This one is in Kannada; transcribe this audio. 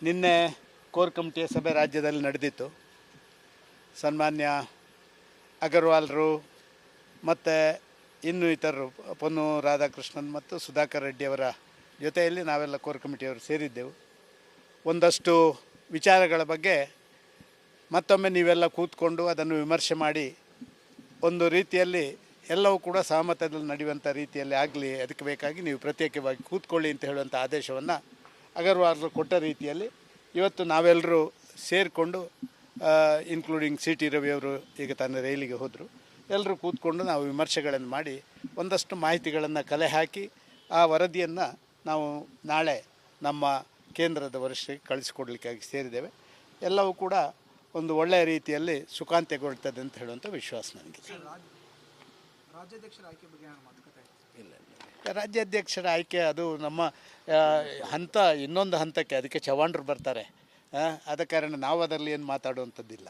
ನಿನ್ನೆ ಕೋರ್ ಕಮಿಟಿಯ ಸಭೆ ರಾಜ್ಯದಲ್ಲಿ ನಡೆದಿತ್ತು. ಸನ್ಮಾನ್ಯ ಅಗರ್ವಾಲ್ರು ಮತ್ತು ಇನ್ನೂ ಇತರರು ಪೊನ್ನು ರಾಧಾಕೃಷ್ಣನ್ ಮತ್ತು ಸುಧಾಕರ್ ರೆಡ್ಡಿಯವರ ಜೊತೆಯಲ್ಲಿ ನಾವೆಲ್ಲ ಕೋರ್ ಕಮಿಟಿಯವರು ಸೇರಿದ್ದೆವು. ಒಂದಷ್ಟು ವಿಚಾರಗಳ ಬಗ್ಗೆ ಮತ್ತೊಮ್ಮೆ ನೀವೆಲ್ಲ ಕೂತ್ಕೊಂಡು ಅದನ್ನು ವಿಮರ್ಶೆ ಮಾಡಿ ಒಂದು ರೀತಿಯಲ್ಲಿ ಎಲ್ಲವೂ ಕೂಡ ಸಹಮತದಲ್ಲಿ ನಡೆಯುವಂಥ ರೀತಿಯಲ್ಲಿ ಆಗಲಿ, ಅದಕ್ಕೆ ಬೇಕಾಗಿ ನೀವು ಪ್ರತ್ಯೇಕವಾಗಿ ಕೂತ್ಕೊಳ್ಳಿ ಅಂತ ಹೇಳುವಂಥ ಆದೇಶವನ್ನು ಅಗರ್ವಾಲ್ರು ಕೊಟ್ಟ ರೀತಿಯಲ್ಲಿ ಇವತ್ತು ನಾವೆಲ್ಲರೂ ಸೇರಿಕೊಂಡು ಇನ್ಕ್ಲೂಡಿಂಗ್ ಸಿ ಟಿ ರವಿಯವರು ಈಗ ತಾನೇ ರೈಲಿಗೆ ಹೋದರು, ಎಲ್ಲರೂ ಕೂತ್ಕೊಂಡು ನಾವು ವಿಮರ್ಶೆಗಳನ್ನು ಮಾಡಿ ಒಂದಷ್ಟು ಮಾಹಿತಿಗಳನ್ನು ಕಲೆ ಹಾಕಿ ಆ ವರದಿಯನ್ನು ನಾವು ನಾಳೆ ನಮ್ಮ ಕೇಂದ್ರದ ವರಿಷ್ಠರಿಗೆ ಕಳಿಸಿಕೊಡ್ಲಿಕ್ಕಾಗಿ ಸೇರಿದ್ದೇವೆ. ಎಲ್ಲವೂ ಕೂಡ ಒಂದು ಒಳ್ಳೆಯ ರೀತಿಯಲ್ಲಿ ಸುಖಾಂತ್ಯಗೊಳ್ತದೆ ಅಂತ ಹೇಳುವಂಥ ವಿಶ್ವಾಸ ನನಗೆ. ರಾಜ್ಯಾಧ್ಯಕ್ಷರ ಆಯ್ಕೆ ಬಗ್ಗೆ ಮಾತುಕತೆ ಇಲ್ಲ, ರಾಜ್ಯಾಧ್ಯಕ್ಷರ ಆಯ್ಕೆ ಅದು ನಮ್ಮ ಹಂತ ಇನ್ನೊಂದು ಹಂತಕ್ಕೆ, ಅದಕ್ಕೆ ಚವಾಣರು ಬರ್ತಾರೆ. ಆದ ಕಾರಣ ನಾವು ಅದರಲ್ಲಿ ಏನು ಮಾತಾಡುವಂಥದ್ದಿಲ್ಲ.